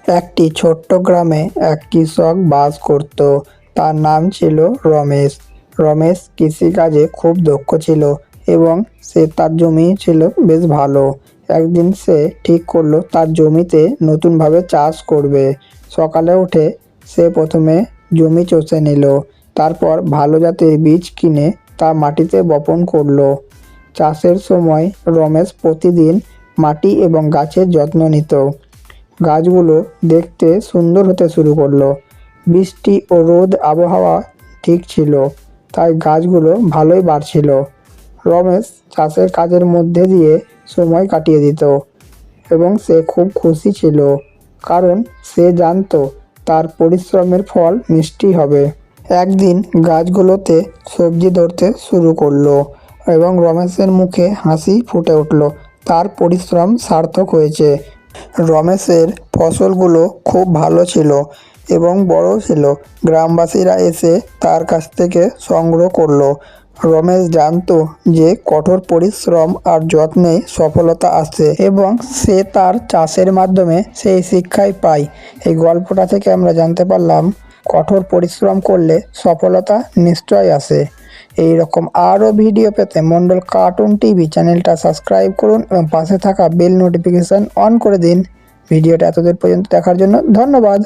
একটি ছোট্ট গ্রামে এক কৃষক বাস করত। তার নাম ছিল রমেশ। রমেশ কৃষিকাজে খুব দক্ষ ছিল এবং তার জমি ছিল বেশ ভালো। একদিন সে ঠিক করলো তার জমিতে নতুনভাবে চাষ করবে। সকালে উঠে সে প্রথমে জমি চষে নিল, তারপর ভালো জাতের বীজ কিনে তা মাটিতে বপন করলো। চাষের সময় রমেশ প্রতিদিন মাটি এবং গাছের যত্ন নিত। গাছগুলো দেখতে সুন্দর হতে শুরু করলো। বৃষ্টি ও রোদ আবহাওয়া ঠিক ছিল, তাই গাছগুলো ভালোই বাড়ছিল। রমেশ চাষের কাজের মধ্যে দিয়ে সময় কাটিয়ে দিত এবং সে খুব খুশি ছিল, কারণ সে জানতো তার পরিশ্রমের ফল মিষ্টি হবে। একদিন গাছগুলোতে সবজি ধরতে শুরু করলো এবং রমেশের মুখে হাসি ফুটে উঠল। তার পরিশ্রম সার্থক হয়েছে। রমেশের ফসলগুলো খুব ভালো ছিল এবং বড় ছিল। গ্রামবাসীরা এসে তার কাছ থেকে সংগ্রহ করলো। রমেশ জানতো যে কঠোর পরিশ্রম আর যত্নেই সফলতা আসে এবং সে তার চাষের মাধ্যমে সেই শিক্ষাই পায়। এই গল্পটা থেকে আমরা জানতে পারলাম কঠোর পরিশ্রম করলে সফলতা নিশ্চয়ই আসে। এই রকম আরও ভিডিও পেতে মন্ডল কার্টুন টিভি চ্যানেলটা সাবস্ক্রাইব করুন এবং পাশে থাকা বেল নোটিফিকেশান অন করে দিন। ভিডিওটা এতদূর পর্যন্ত দেখার জন্য ধন্যবাদ।